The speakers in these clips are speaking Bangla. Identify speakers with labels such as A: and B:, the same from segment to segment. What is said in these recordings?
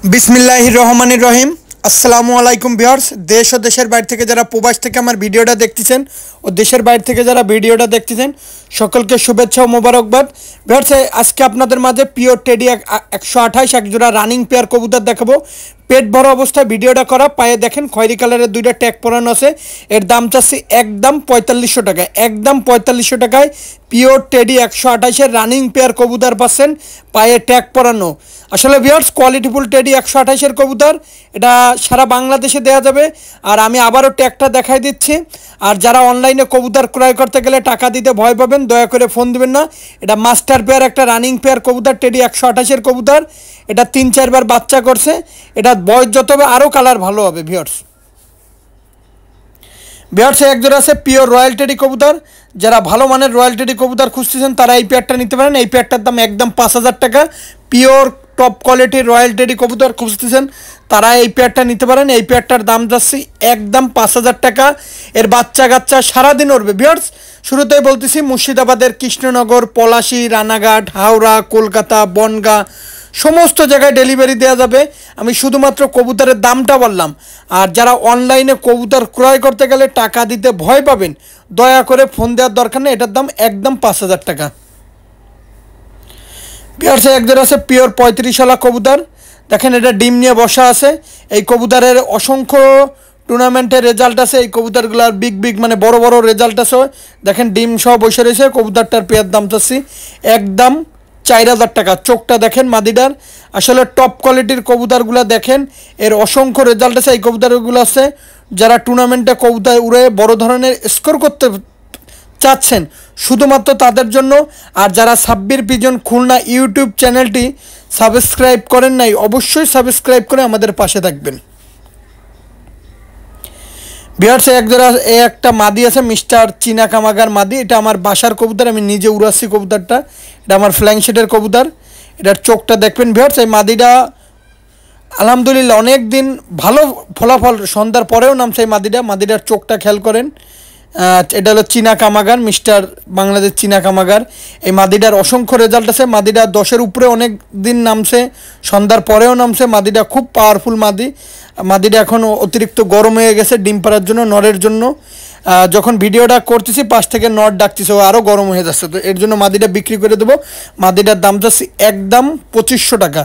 A: বিসমিল্লাহির রহমানির রহিম। আসসালামু আলাইকুম ভিউয়ার্স। দেশ ও দেশের বাইরে থেকে যারা প্রবাস থেকে আমার ভিডিওটা দেখতেছেন ও দেশের বাইরে থেকে যারা ভিডিওটা দেখতেছেন সকলকে শুভেচ্ছা ও মোবারকবাদ। ভিউয়ার্স, আজকে আপনাদের মাঝে পিওর টেডি 128 এক জোড়া রানিং পেয়ার কবুতর দেখাবো। পেট ভরা অবস্থায় ভিডিওটা করা। পায়ে দেখেন খয়েরি কালারের দুইটা ট্যাগ পরানো আছে। এর দাম চাচ্ছি একদম 4500 টাকায়। একদম 4500 টাকায় পিওর টেডি 128-এর রানিং পেয়ার কবুতর পাচ্ছেন, পায়ে ট্যাগ পরানো। আসলে ভিউয়ার্স, কোয়ালিটিফুল টেডি 128-এর কবুতর, এটা সারা বাংলাদেশে দেওয়া যাবে। আর আমি আবারও ট্যাগটা দেখাই দিচ্ছি। আর যারা অনলাইনে কবুতর ক্রয় করতে গেলে টাকা দিতে ভয় পাবেন, দয়া করে ফোন দিবেন না। এটা মাস্টার পেয়ার একটা রানিং পেয়ার কবুতর, টেডি 128-এর কবুতর। এটা 3-4 বার বাচ্চা করছে। এটা বয়স যত হবে আরও কালার ভালো হবে ভিউয়ার্স। ভিউয়ার্স, এক জোড়া আছে পিওর রয়্যাল টেডি কবুতর। যারা ভালো মানের রয়্যাল টেডি কবুতর খুঁজতেছেন তারা এই পেয়ারটা নিতে পারেন। এই পেয়ারটার দাম একদম 5000 টাকা। পিওর টপ কোয়ালিটির রয়্যাল টেডি কবুতর খুঁজতেছেন তারা এই পেয়ারটা নিতে পারেন। এই পেয়ারটার দাম যাচ্ছে একদম 5000 টাকা। এর বাচ্চা কাচ্চা সারাদিন উঠবে ভিউয়ার্স। শুরুতেই বলতেছি, মুর্শিদাবাদের কৃষ্ণনগর, পলাশী, রানাঘাট, হাওড়া, কলকাতা, বনগাঁ সমস্ত জায়গায় ডেলিভারি দেওয়া যাবে। আমি শুধুমাত্র কবুতরের দামটা বললাম। আর যারা অনলাইনে কবুতর ক্রয় করতে গেলে টাকা দিতে ভয় পাবেন, দয়া করে ফোন দেওয়ার দরকার নেই। এটার দাম একদম 5000 টাকা। ভিউয়ার্স, এক জোড়া আছে পিওর 35 কবুতর। দেখেন, এটা ডিম নিয়ে বসা আছে। এই কবুতরের অসংখ্য টুর্নামেন্টের রেজাল্ট আছে। এই কবুতরগুলোর বিগ মানে বড় বড় রেজাল্ট আছে। দেখেন, ডিম সহ বসে রয়েছে। কবুতরটার পেয়ার দাম চাচ্ছি একদম 4000 টাকা। চোখটা দেখেন মাদিটার, আসলে টপ কোয়ালিটির কবুতরগুলো দেখেন, এর অসংখ্য রেজাল্ট আছে। এই কবুতরগুলো আছে যারা টুর্নামেন্টে কবুতর উড়ে বড় ধরনের স্কোর করতে চাচ্ছেন, শুধুমাত্র তাদের জন্য। আর যারা সাব্বির পিজন খুলনা ইউটিউব চ্যানেলটি সাবস্ক্রাইব করেন নাই, অবশ্যই সাবস্ক্রাইব করে আমাদের পাশে থাকবেন। ভিউয়ার্স, এক জোড়া একটা মাদি আছে মিস্টার চীনা কামাগার মাদি। এটা আমার বাসার কবুতর, আমি নিজে উড়াচ্ছি কবুতরটা। এটা আমার ফ্ল্যাং শেডের কবুতর। এটার চোখটা দেখবেন ভিউয়ার্স। এই মাদিটা আলহামদুলিল্লাহ অনেক দিন ভালো ফলাফল, সন্ধ্যার পরেও নামছে এই মাদিটার চোখটা খেয়াল করেন। এটা হলো চীনা কামাগার, মিস্টার বাংলাদেশ চীনা কামাগার। এই মাদিটার অসংখ্য রেজাল্ট আছে। মাদিটা 10-এর উপরে অনেক দিন নামছে, সন্ধ্যার পরেও নামছে। মাদিটা খুব পাওয়ারফুল মাদিটা এখন অতিরিক্ত গরম হয়ে গেছে ডিম পাড়ার জন্য, নরের জন্য। যখন ভিডিওটা করতেছি পাশ থেকে নর ডাকতেছে, ও আরও গরম হয়ে যাচ্ছে। তো এর জন্য মাদিটা বিক্রি করে দেবো। মাদিটার দাম যাচ্ছে একদম 2500 টাকা।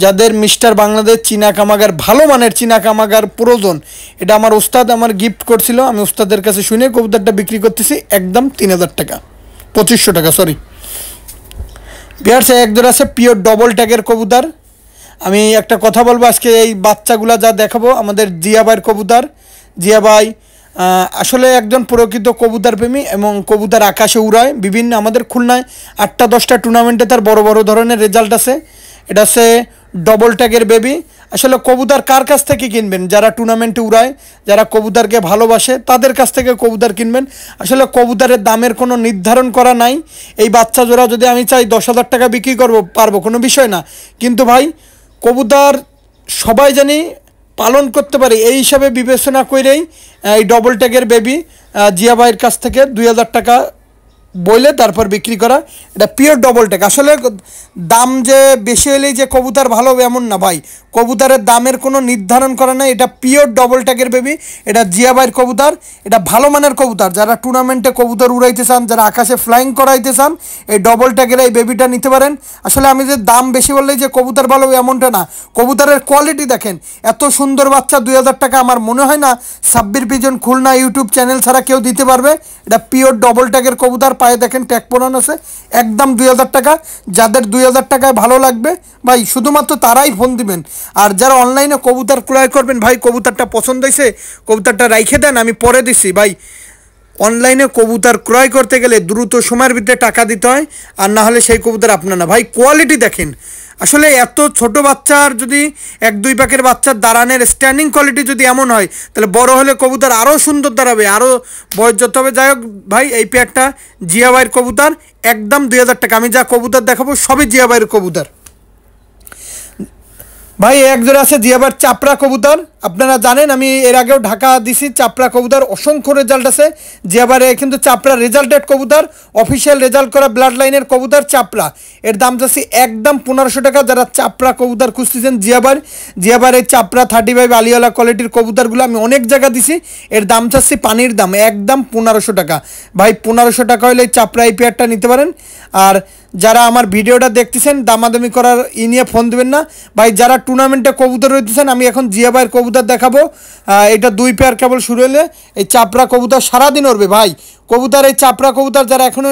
A: যাদের মিস্টার বাংলাদেশ চীনা কামাগার, ভালো মানের চীনা কামাগার প্রয়োজন, এটা আমার ওস্তাদ আমার গিফট করছিল। আমি ওস্তাদের কাছে শুনে কবুতরটা বিক্রি করতেছি একদম 3000 টাকা, 2500 টাকা সরি। বিহার্সে এক জোড়া আছে পিওর ডবল ট্যাগের কবুতর। আমি একটা কথা বলবো, আজকে এই বাচ্চাগুলা যা দেখাবো আমাদের জিয়া ভাইয়ের কবুতর। জিয়া ভাই আসলে একজন প্রকৃত কবুতর প্রেমী এবং কবুতর আকাশে উড়ায় বিভিন্ন। আমাদের খুলনায় 8টা-10টা টুর্নামেন্টে তার বড় বড় ধরনের রেজাল্ট আছে। এটা হচ্ছে ডবল ট্যাগের বেবি। আসলে কবুতর কার কাছ থেকে কিনবেন? যারা টুর্নামেন্টে উড়ায়, যারা কবুতরকে ভালোবাসে, তাদের কাছ থেকে কবুতর কিনবেন। আসলে কবুতরের দামের কোনো নির্ধারণ করা নাই। এই বাচ্চা জোড়া যদি আমি চাই 10,000 টাকা বিক্রি পারবো, কোনো বিষয় না। কিন্তু ভাই, কবুতর সবাই জানি পালন করতে পারে, এই হিসাবে বিবেচনা করেই এই ডবল ট্যাগের বেবি জিয়া ভাইয়ের কাছ থেকে 2000 টাকা বইলে তারপর বিক্রি করা। এটা পিওর ডবল ট্যাগ। আসলে দাম যে বেশি হলেই যে কবুতর ভালো হবে এমন না ভাই। কবুতরের দামের কোনো নির্ধারণ করা নাই। এটা পিওর ডবল ট্যাগের বেবি। এটা জিয়া ভাইয়ের কবুতর। এটা ভালো মানের কবুতর। যারা টুর্নামেন্টে কবুতর উড়াইতে চান, যারা আকাশে ফ্লাইং করাইতে চান, এই ডবল ট্যাগের এই বেবিটা নিতে পারেন। আসলে আমি যে দাম বেশি বললেই যে কবুতর ভালো হবে এমনটা না। কবুতরের কোয়ালিটি দেখেন, এত সুন্দর বাচ্চা 2000 টাকা আমার মনে হয় না Sabbir pigeon Khulna YouTube channel ছাড়া কেউ দিতে পারবে। এটা পিওর ডবল ট্যাগের কবুতর। পায়ে দেখেন ট্যাগ পরানো আছে। একদম 2000 টাকা। যাদের 2000 টাকায় ভালো লাগবে ভাই, শুধুমাত্র তারাই ফোন দিবেন। আর যারা অনলাইনে কবুতর ক্রয় করবেন, ভাই কবুতরটা পছন্দ হয়েছে, কবুতরটা রাইখে দেন, আমি পরে দিচ্ছি। ভাই, অনলাইনে কবুতর ক্রয় করতে গেলে দ্রুত সময়ের ভিতরে টাকা দিতে হয়, আর না হলে সেই কবুতর আপনার না। ভাই, কোয়ালিটি দেখেন। আসলে এত ছোট বাচ্চার যদি 1-2 পাকের বাচ্চার দাঁড়ানোর স্ট্যান্ডিং কোয়ালিটি যদি এমন হয়, তাহলে বড় হলে কবুতর আরও সুন্দর দাঁড়াবে, আরও বয়স যত হবে। যাই হোক ভাই, এই পেয়ারটা জিয়া ভাইয়ের কবুতর, একদম 2000 টাকা। আমি যা কবুতর দেখাবো সবই জিয়া ভাইয়ের কবুতর। ভাই এক জোড়া আছে জিয়াবার চাপড়া কবুতর। আপনারা জানেন আমি এর আগেও ঢাকা দিছি চাপড়া কবুতর, অসংখ্য রেজাল্ট আছে জিয়াবারে, কিন্তু চাপড়া রেজাল্টেড কবুতর, অফিসিয়াল রেজাল্ট করা ব্লাড লাইনের কবুতর চাপড়া। এর দাম চাচ্ছি একদম 1500 টাকা। যারা চাপড়া কবুতর খুঁজতেছেন জিয়াবার এই চাপড়া 35 আলিওয়ালা কোয়ালিটির কবুতরগুলো আমি অনেক জায়গা দিছি। এর দাম চাচ্ছি পানির দাম একদম 1500 টাকা। ভাই 1500 টাকা হলে এই চাপড়া এই পেয়ারটা নিতে পারেন। আর যারা আমার ভিডিওটা দেখতেছেন দামাদামি করার নিয়ে ফোন দেবেন না ভাই। যারা টুর্নামেন্টে কবুতর রইতেছেন আমি এখন জিয়াবাইয়ের কবুতর দেখাবো। এটা 2 পেয়ার কেবল শুরু হলে এই চাপড়া কবুতর সারাদিন উড়বে ভাই। কবুতর এই চাপড়া কবুতর যারা এখনও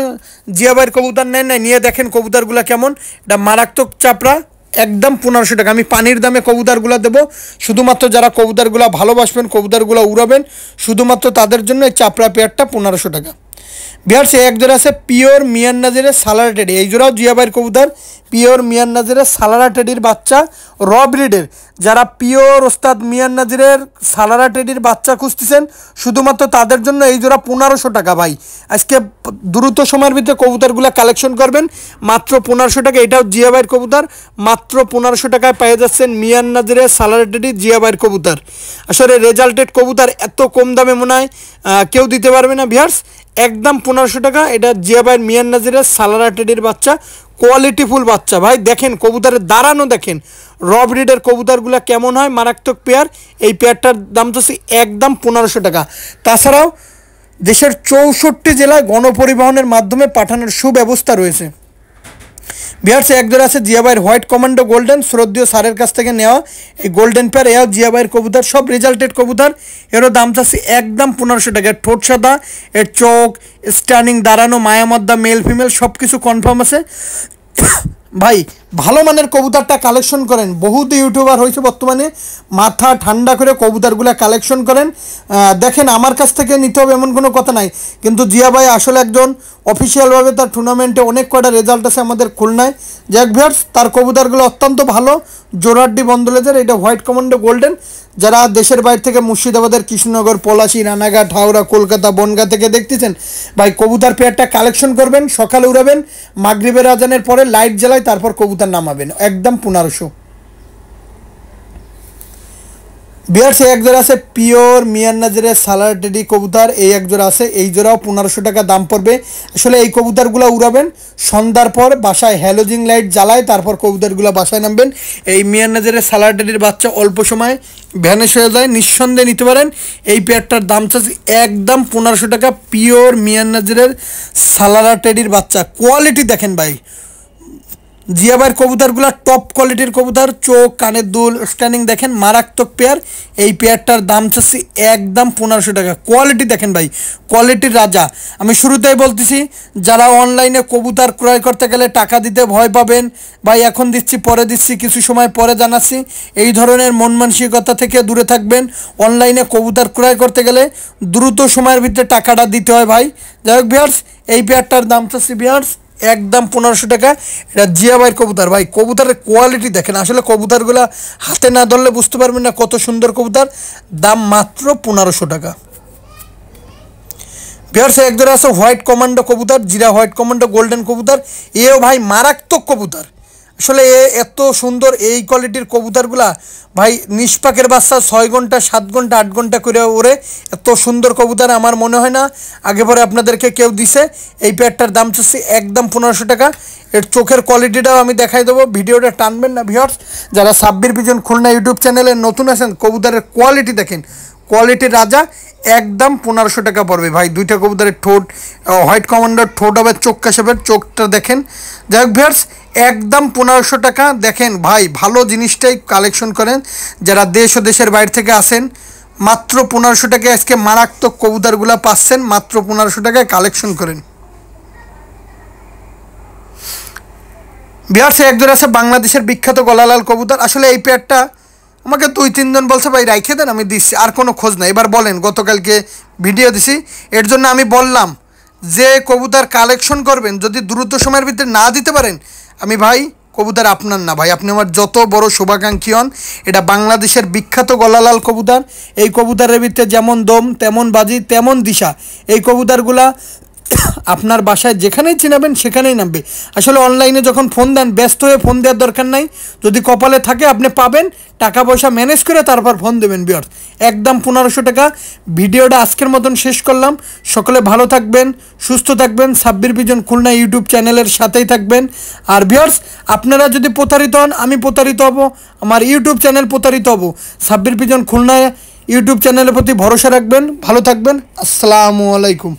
A: জিয়াবাইয়ের কবুতর নেন না, নিয়ে দেখেন কবুতরগুলো কেমন। এটা মারাত্মক চাপড়া একদম 1500 টাকা। আমি পানির দামে কবুতরগুলো দেবো, শুধুমাত্র যারা কবুতরগুলো ভালোবাসবেন, কবুতরগুলো উড়াবেন, শুধুমাত্র তাদের জন্য এই চাপড়া পেয়ারটা 1500 টাকা। বিহার সে এক জোড়া আছে পিওর মিয়ান নাজিরের সালারা টেডি। এই জোড়াও জিয়াবাইয়ের কবুতর, পিওর মিয়ান নাজিরের সালারা টেডির বাচ্চা, র ব্রিডের। যারা পিওর ওস্তাদ মিয়ান নাজিরের সালারা টেডির বাচ্চা খুঁজতেছেন শুধুমাত্র তাদের জন্য এই জোড়া 1500 টাকা। ভাই আজকে দ্রুত সময়ের ভিতরে কবুতরগুলো কালেকশন করবেন, মাত্র 1500 টাকা। এটাও জিয়াবাইয়ের কবুতর, মাত্র 1500 টাকায় পেয়ে যাচ্ছেন মিয়ান নাজিরের সালারা টেডি জিয়াবাইয়ের কবুতর। আসলে রেজাল্টেড কবুতর এত কম দামে মনে হয় কেউ দিতে পারবে না ভিউয়ার্স। একদম 1500 টাকা। এটা জিয়াবাইয়ের মিয়ান নাজিরের সালারা টেডির বাচ্চা, কোয়ালিটিফুল বাচ্চা। ভাই দেখেন কবুতরের দাঁড়ানো দেখেন, র ব্রিডের কবুতরগুলো কেমন হয়, মারাত্মক পেয়ার। এই পেয়ারটার দাম তো একদম 1500 টাকা। তাছাড়াও দেশের 64 জেলায় গণপরিবহনের মাধ্যমে পাঠানোর সুব্যবস্থা রয়েছে। বিহার্সে এক জোড়া আছে জিয়াবাইয়ের হোয়াইট কমান্ডো গোল্ডেন, শ্রদ্ধীয় স্যারের কাছ থেকে নেওয়া এই গোল্ডেন পেয়ার। এও জিয়াবাইয়ের কবুতর, সব রেজাল্টেড কবুতর। এরও দাম চাচ্ছি একদম 1500 টাকা। এর ঠোঁট সাদা, এর চোখ, স্ট্যান্ডিং দাঁড়ানো, মায়ামদ্দা, মেল ফিমেল সব কিছু কনফার্ম আছে। ভাই ভালো মানের কবুতরটা কালেকশন করেন। বহুত ইউটিউবার হয়েছে বর্তমানে, মাথা ঠান্ডা করে কবুতরগুলো কালেকশন করেন। দেখেন আমার কাছ থেকে নিতে হবে এমন কোনো কথা নাই, কিন্তু জিয়া ভাই আসলে একজন অফিসিয়ালভাবে তার টুর্নামেন্টে অনেক কটা রেজাল্ট আছে আমাদের খুলনায়। জ্যাক ভিউয়ার্স তার কবুতরগুলো অত্যন্ত ভালো, জোরাড্ডি বন্দলেজের। এটা হোয়াইট কমান্ডো গোল্ডেন। যারা দেশের বাইরে থেকে মুর্শিদাবাদের কৃষ্ণনগর, পলাশী, রানাঘাট, হাওড়া, কলকাতা, বনগাঁ থেকে দেখতেছেন ভাই কবুতর পেয়ারটা কালেকশন করবেন। সকালে উড়াবেন, মাগরিবের আজানের পরে লাইট জ্বালায় তারপর কবুতর নামাবেন, একদম 1500। বিহার্সে এক জোড়া আছে পিওর মিয়ান নাজিরের সালার টেডি কবুতর। এই এক জোড়া আছে, এই জোড়াও 1500 টাকা দাম পড়বে। আসলে এই কবুতরগুলো উড়াবেন সন্ধ্যার পর, বাসায় হ্যালোজিং লাইট জ্বালায় তারপর কবুতরগুলো বাসায় নামবেন। এই মিয়ান নাজিরের সালার টেডির বাচ্চা অল্প সময় ভ্যানিশ হয়ে যায়, নিঃসন্দেহে নিতে পারেন। এই পেয়ারটার দাম চাচ্ছি একদম 1500 টাকা। পিওর মিয়ান নাজিরের সালারা টেডির বাচ্চা, কোয়ালিটি দেখেন ভাই। জিয়াবাইয়ের কবুতরগুলো টপ কোয়ালিটির কবুতর, চোখ, কানের দুল, স্ট্যান্ডিং দেখেন, মারাত্মক পেয়ার। এই পেয়ারটার দাম চাচ্ছি একদম 1500 টাকা। কোয়ালিটি দেখেন ভাই, কোয়ালিটির রাজা। আমি শুরুতেই বলতেছি যারা অনলাইনে কবুতর ক্রয় করতে গেলে টাকা দিতে ভয় পাবেন, ভাই এখন দিচ্ছি পরে দিচ্ছি কিছু সময় পরে জানাচ্ছি, এই ধরনের মন মানসিকতা থেকে দূরে থাকবেন। অনলাইনে কবুতর ক্রয় করতে গেলে দ্রুত সময়ের ভিতরে টাকাটা দিতে হয় ভাই। যাই হোক ভিউয়ার্স, এই পেয়ারটার দাম চাচ্ছি ভিউয়ার্স একদম 1500 টাকা। এটা জিয়াবাইয়ের কবুতর। ভাই কবুতরের কোয়ালিটি দেখেন, আসলে কবুতরগুলো হাতে না ধরলে বুঝতে পারবেন না কত সুন্দর কবুতর। দাম মাত্র 1500 টাকা। ভিউয়ার্স এক জোড়া আছে হোয়াইট কমান্ডো কবুতর, জিরা হোয়াইট কমান্ডো গোল্ডেন কবুতর। এও ভাই মারাত্মক কবুতর। আসলে এত সুন্দর এই কোয়ালিটির কবুতরগুলা ভাই নিষ্পাকের বাচ্চা 6 ঘন্টা 7 ঘন্টা 8 ঘন্টা করে ওরে। এত সুন্দর কবুতর আমার মনে হয় না আগে পরে আপনাদেরকে কেউ দিছে। এই পেয়ারটার দাম চাচ্ছি একদম 1500 টাকা। এর চোখের কোয়ালিটিটাও আমি দেখাই দেবো, ভিডিওটা টানবেন না ভিউয়ার্স। যারা সাব্বির ভিজন খুলনা ইউটিউব চ্যানেলে নতুন আছেন, কবুতরের কোয়ালিটি দেখেন, কোয়ালিটির রাজা। একদম 1500 টাকা পড়বে ভাই। দুইটা কবুতরের ঠোঁট, হোয়াইট কমান্ডার ঠোঁট হবে চোখ কাশেপের, চোখটা দেখেন। যাই হোক ভিউয়ার্স একদম 1500 টাকা। দেখেন ভাই ভালো জিনিসটাই কালেকশন করেন। যারা দেশ ও দেশের বাইরে থেকে আসেন মাত্র 1500 টাকায় আজকে মারাত্মক কবুতরগুলো পাচ্ছেন, মাত্র 1500 টাকায় কালেকশন করেন। ভিউয়ার্স এক জোড়া আছে বাংলাদেশের বিখ্যাত গলালাল কবুতর। আসলে এই পেয়ারটা আমাকে 2-3 জন বলছে ভাই রাইখে দেন, আমি দিচ্ছি, আর কোনো খোঁজ নাই। এবার বলেন, গতকালকে ভিডিও দিছি, এর জন্য আমি বললাম যে কবুতর কালেকশন করবেন যদি দ্রুত সময়ের ভিতরে না দিতে পারেন, আমি ভাই কবুতর আপনার না ভাই, আপনি আমার যত বড় শুভাকাঙ্ক্ষী হন। এটা বাংলাদেশের বিখ্যাত গলালাল কবুতর। এই কবুতরের ভিতরে যেমন দম তেমন বাজি তেমন দিশা। এই কবুতরগুলা আপনার বাসায় যেখানেই চিনাবেন সেখানেই নামবে। আসলে অনলাইনে যখন ফোন দেন ব্যস্ত হয়ে ফোন দেওয়ার দরকার নাই, যদি কপালে থাকে আপনি পাবেন, টাকা পয়সা ম্যানেজ করে তারপর ফোন দেবেন ভিউয়ার্স। একদম 1500 টাকা। ভিডিওটা আজকের মতন শেষ করলাম। সকলে ভালো থাকবেন, সুস্থ থাকবেন, সাব্বির ভিজন খুলনা ইউটিউব চ্যানেলের সাথেই থাকবেন। আর ভিউয়ার্স, আপনারা যদি প্রতারিত হন, আমি প্রতারিত হব, আমার ইউটিউব চ্যানেল প্রতারিত হব। সাব্বির ভিজন খুলনা ইউটিউব চ্যানেলের প্রতি ভরসা রাখবেন, ভালো থাকবেন। আসসালামু আলাইকুম।